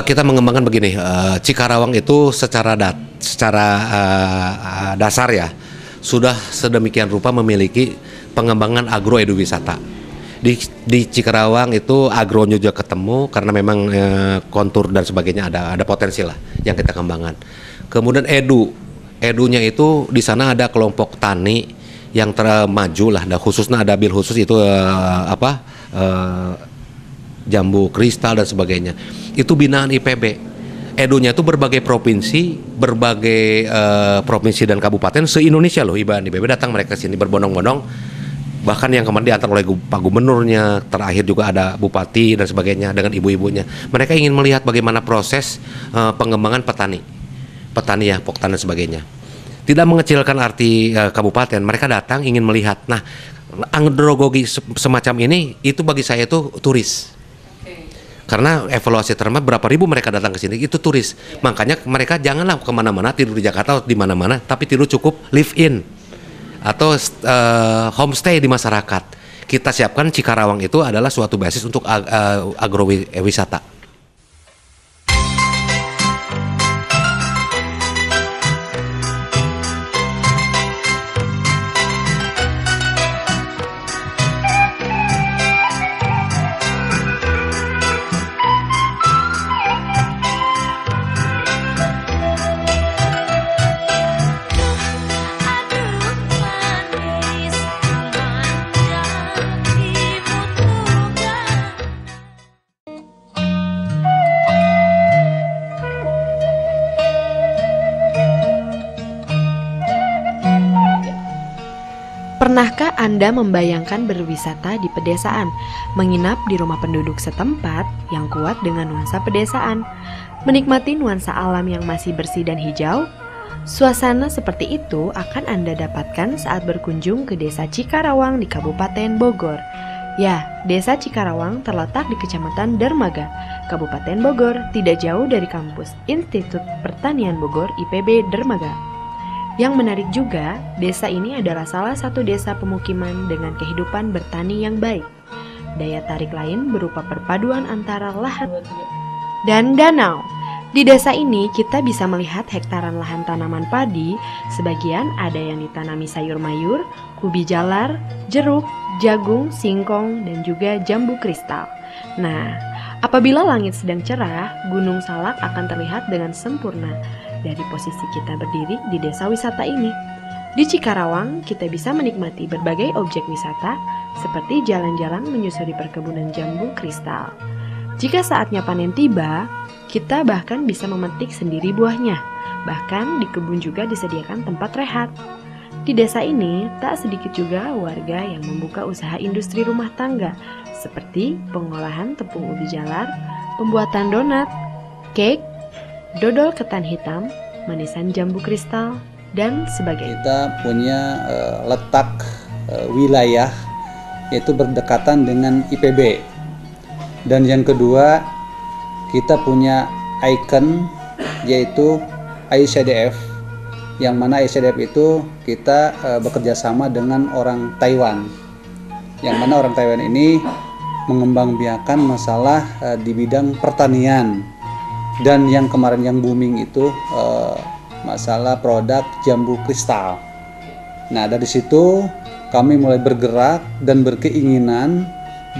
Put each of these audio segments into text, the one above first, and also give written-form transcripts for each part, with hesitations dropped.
Kita mengembangkan begini, Cikarawang itu secara dasar ya sudah sedemikian rupa memiliki pengembangan agroeduwisata. Di Cikarawang itu agronya juga ketemu karena memang kontur dan sebagainya ada potensi lah yang kita kembangkan. Kemudian edunya itu di sana ada kelompok tani yang termaju lah, khususnya ada bil khusus itu jambu kristal dan sebagainya. Itu binaan IPB. Edunya itu berbagai provinsi dan kabupaten se-Indonesia loh. IPB datang mereka sini berbondong-bondong. Bahkan yang kemarin diantar oleh Pak Gubernurnya, terakhir juga ada Bupati dan sebagainya dengan ibu-ibunya. Mereka ingin melihat bagaimana proses pengembangan petani ya, poktan dan sebagainya. Tidak mengecilkan arti kabupaten, mereka datang ingin melihat. Nah, agrogogi semacam ini itu bagi saya itu turis. Karena evaluasi terma berapa ribu mereka datang ke sini itu turis. Makanya mereka janganlah kemana-mana tidur di Jakarta atau di mana-mana, tapi tidur cukup live in atau homestay di masyarakat. Kita siapkan Cikarawang itu adalah suatu basis untuk agrowisata. Pernahkah Anda membayangkan berwisata di pedesaan, menginap di rumah penduduk setempat yang kuat dengan nuansa pedesaan, menikmati nuansa alam yang masih bersih dan hijau? Suasana seperti itu akan Anda dapatkan saat berkunjung ke Desa Cikarawang di Kabupaten Bogor. Ya, Desa Cikarawang terletak di Kecamatan Dermaga, Kabupaten Bogor, tidak jauh dari kampus Institut Pertanian Bogor IPB Dermaga. Yang menarik juga, desa ini adalah salah satu desa pemukiman dengan kehidupan bertani yang baik. Daya tarik lain berupa perpaduan antara lahan dan danau. Di desa ini kita bisa melihat hektaran lahan tanaman padi, sebagian ada yang ditanami sayur mayur, ubi jalar, jeruk, jagung, singkong, dan juga jambu kristal. Nah, apabila langit sedang cerah, Gunung Salak akan terlihat dengan sempurna dari posisi kita berdiri di desa wisata ini. Di Cikarawang, kita bisa menikmati berbagai objek wisata seperti jalan-jalan menyusuri perkebunan jambu kristal. Jika saatnya panen tiba, kita bahkan bisa memetik sendiri buahnya. Bahkan di kebun juga disediakan tempat rehat. Di desa ini, tak sedikit juga warga yang membuka usaha industri rumah tangga seperti pengolahan tepung ubi jalar, pembuatan donat, cake, dodol ketan hitam, manisan jambu kristal, dan sebagainya. Kita punya letak wilayah yaitu berdekatan dengan IPB. Dan yang kedua, kita punya ikon yaitu ICDF, yang mana ICDF itu kita bekerja sama dengan orang Taiwan, yang mana orang Taiwan ini mengembangbiakan masalah di bidang pertanian. Dan yang kemarin yang booming itu masalah produk jambu kristal. Nah, dari situ kami mulai bergerak dan berkeinginan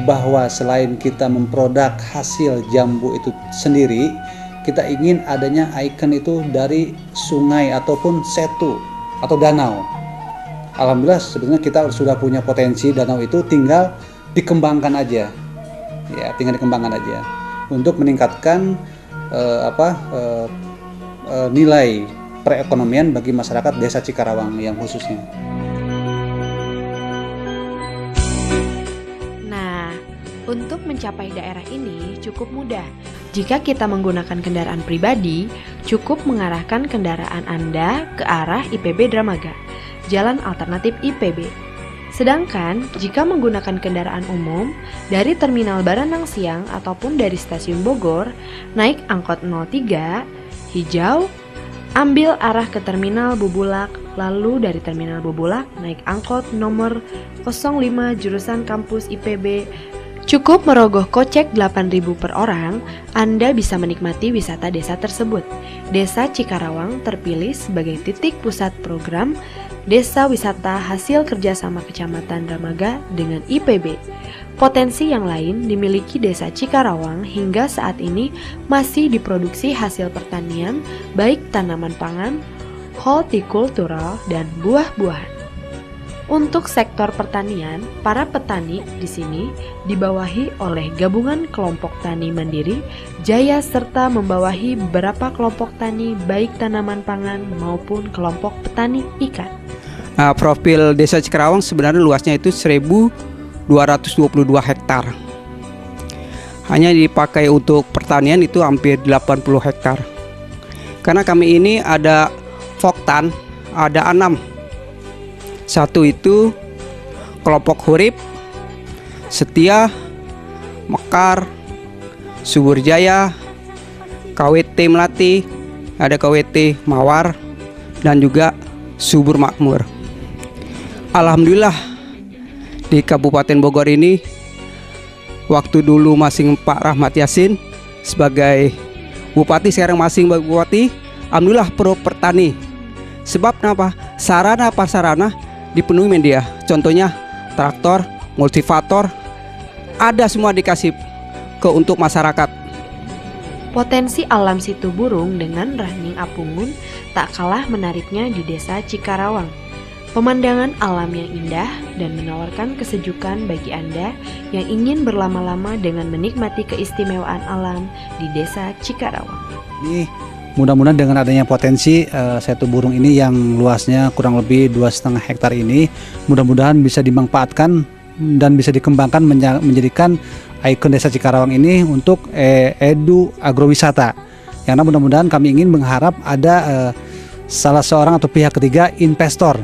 bahwa selain kita memproduk hasil jambu itu sendiri, kita ingin adanya ikon itu dari sungai ataupun setu atau danau. Alhamdulillah sebenarnya kita sudah punya potensi danau itu, tinggal dikembangkan aja. Ya, tinggal dikembangkan aja untuk meningkatkan nilai perekonomian bagi masyarakat Desa Cikarawang yang khususnya. Nah, untuk mencapai daerah ini cukup mudah. Jika kita menggunakan kendaraan pribadi, cukup mengarahkan kendaraan Anda ke arah IPB Dermaga, jalan alternatif IPB. Sedangkan jika menggunakan kendaraan umum dari Terminal Baranang Siang ataupun dari Stasiun Bogor, naik angkot 03 hijau, ambil arah ke Terminal Bubulak, lalu dari Terminal Bubulak naik angkot nomor 05 jurusan kampus IPB Cukup merogoh kocek 8.000 per orang, Anda bisa menikmati wisata desa tersebut. Desa Cikarawang terpilih sebagai titik pusat program Desa Wisata hasil kerjasama Kecamatan Dramaga dengan IPB. Potensi yang lain dimiliki Desa Cikarawang hingga saat ini masih diproduksi hasil pertanian, baik tanaman pangan, hortikultural, dan buah-buahan. Untuk sektor pertanian, para petani di sini dibawahi oleh gabungan kelompok tani mandiri, jaya serta membawahi beberapa kelompok tani baik tanaman pangan maupun kelompok petani ikan. Profil Desa Cikarawang sebenarnya luasnya itu 1.222 hektar. Hanya dipakai untuk pertanian itu hampir 80 hektar. Karena kami ini ada Foktan, ada 6. Satu itu kelompok Hurip, Setia, Mekar, Subur Jaya, KWT Melati, ada KWT Mawar, dan juga Subur Makmur. Alhamdulillah di Kabupaten Bogor ini, waktu dulu masing Pak Rahmat Yasin sebagai bupati, sekarang masing bupati, alhamdulillah pro petani. Sebab kenapa? Sarana prasarana dipenuhi media, contohnya traktor, multivator, ada semua dikasih untuk masyarakat. Potensi alam situ burung dengan Ranning Apungun tak kalah menariknya di Desa Cikarawang. Pemandangan alam yang indah dan menawarkan kesejukan bagi Anda yang ingin berlama-lama dengan menikmati keistimewaan alam di Desa Cikarawang. Ini mudah-mudahan dengan adanya potensi situ burung ini yang luasnya kurang lebih 2,5 hektar ini, mudah-mudahan bisa dimanfaatkan dan bisa dikembangkan menjadikan ikon Desa Cikarawang ini untuk edu agrowisata. Karena mudah-mudahan kami ingin mengharap ada salah seorang atau pihak ketiga investor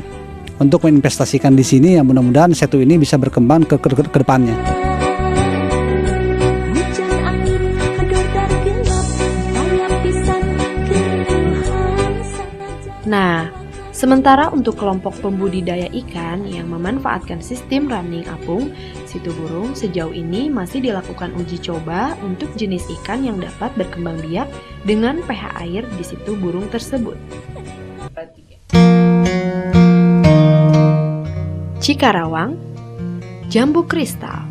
untuk menginvestasikan di sini, yang mudah-mudahan situ ini bisa berkembang ke depannya. Nah, sementara untuk kelompok pembudidaya ikan yang memanfaatkan sistem Ranning Apung, situ burung sejauh ini masih dilakukan uji coba untuk jenis ikan yang dapat berkembang biak dengan pH air di situ burung tersebut. Cikarawang, jambu kristal.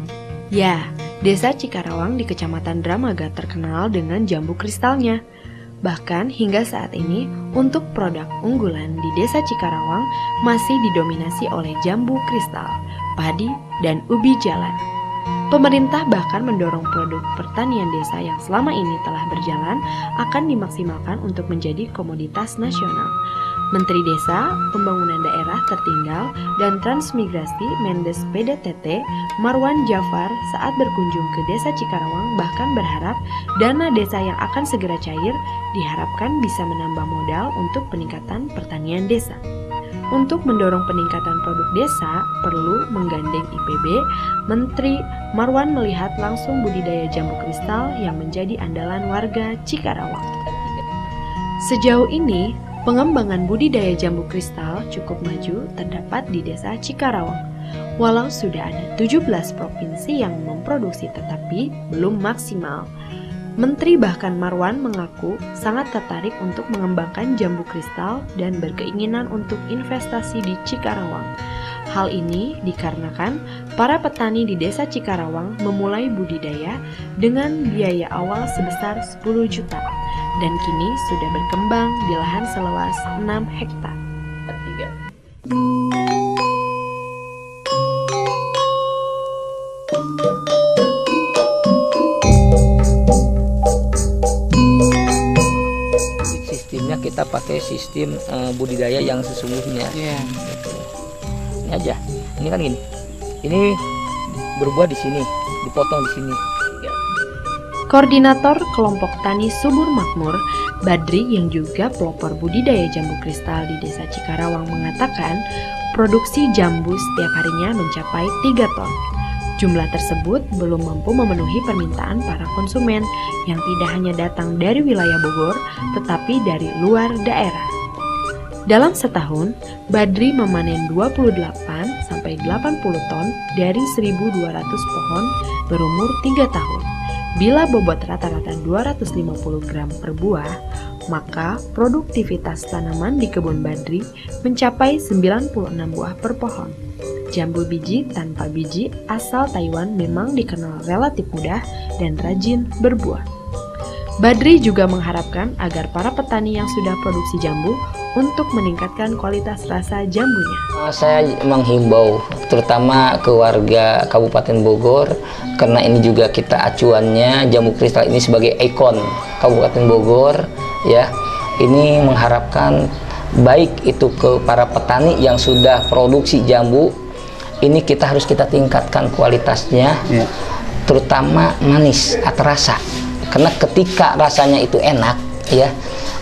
Ya, Desa Cikarawang di Kecamatan Dramaga terkenal dengan jambu kristalnya. Bahkan hingga saat ini, untuk produk unggulan di Desa Cikarawang masih didominasi oleh jambu kristal, padi, dan ubi jalan. Pemerintah bahkan mendorong produk pertanian desa yang selama ini telah berjalan akan dimaksimalkan untuk menjadi komoditas nasional. Menteri Desa, Pembangunan Daerah Tertinggal, dan Transmigrasi Mendes PDTT, Marwan Jafar saat berkunjung ke Desa Cikarawang bahkan berharap dana desa yang akan segera cair diharapkan bisa menambah modal untuk peningkatan pertanian desa. Untuk mendorong peningkatan produk desa, perlu menggandeng IPB. Menteri Marwan melihat langsung budidaya jambu kristal yang menjadi andalan warga Cikarawang. Sejauh ini, pengembangan budidaya jambu kristal cukup maju terdapat di Desa Cikarawang. Walau sudah ada 17 provinsi yang memproduksi tetapi belum maksimal. Menteri bahkan Marwan mengaku sangat tertarik untuk mengembangkan jambu kristal dan berkeinginan untuk investasi di Cikarawang. Hal ini dikarenakan para petani di Desa Cikarawang memulai budidaya dengan biaya awal sebesar 10 juta dan kini sudah berkembang di lahan seluas 6 hektar. Sistemnya kita pakai sistem budidaya yang sesungguhnya. Gitu. Ini aja. Ini kan gini. Ini berbuah di sini, dipotong di sini. Koordinator kelompok tani Subur Makmur, Badri yang juga pelopor budidaya jambu kristal di Desa Cikarawang mengatakan produksi jambu setiap harinya mencapai 3 ton. Jumlah tersebut belum mampu memenuhi permintaan para konsumen yang tidak hanya datang dari wilayah Bogor, tetapi dari luar daerah. Dalam setahun, Badri memanen 28-29 80 ton dari 1.200 pohon berumur 3 tahun. Bila bobot rata-rata 250 gram per buah, maka produktivitas tanaman di kebun Badri mencapai 96 buah per pohon. Jambu biji tanpa biji asal Taiwan memang dikenal relatif mudah dan rajin berbuah. Badri juga mengharapkan agar para petani yang sudah produksi jambu untuk meningkatkan kualitas rasa jambunya. Saya menghimbau terutama ke warga Kabupaten Bogor, karena ini juga kita acuannya jambu kristal ini sebagai ikon Kabupaten Bogor ya. Ini mengharapkan baik itu ke para petani yang sudah produksi jambu, ini kita harus kita tingkatkan kualitasnya, terutama manis atau rasa. Karena ketika rasanya itu enak ya,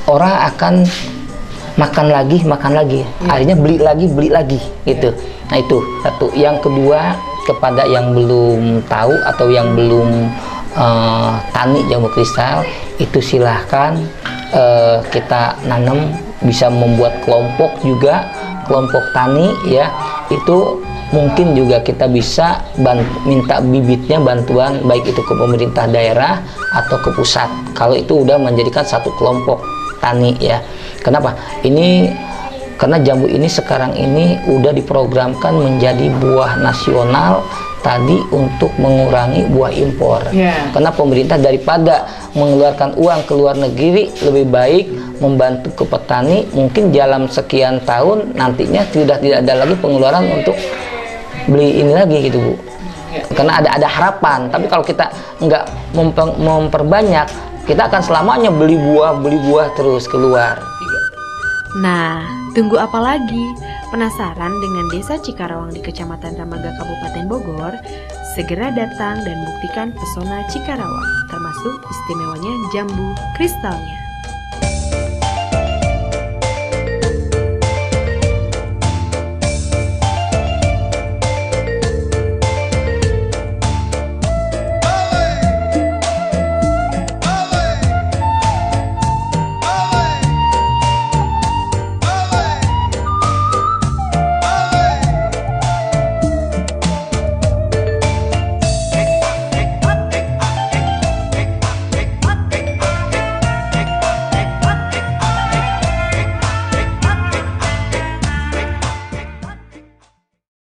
orang akan makan lagi, akhirnya beli lagi gitu. Nah itu satu. Yang kedua, kepada yang belum tahu atau yang belum tani jambu kristal, itu silahkan kita nanam, bisa membuat kelompok juga, kelompok tani ya. Itu mungkin juga kita bisa minta bibitnya, bantuan baik itu ke pemerintah daerah atau ke pusat, kalau itu udah menjadikan satu kelompok tani ya. Kenapa? Ini karena jambu ini sekarang ini udah diprogramkan menjadi buah nasional tadi untuk mengurangi buah impor. Karena pemerintah daripada mengeluarkan uang ke luar negeri, lebih baik membantu ke petani. Mungkin dalam sekian tahun nantinya tidak ada lagi pengeluaran untuk beli ini lagi gitu Bu. Karena ada harapan. Tapi kalau kita nggak memperbanyak, kita akan selamanya beli buah terus keluar. Nah, tunggu apa lagi? Penasaran dengan Desa Cikarawang di Kecamatan Ramaga, Kabupaten Bogor? Segera datang dan buktikan pesona Cikarawang, termasuk istimewanya jambu kristalnya.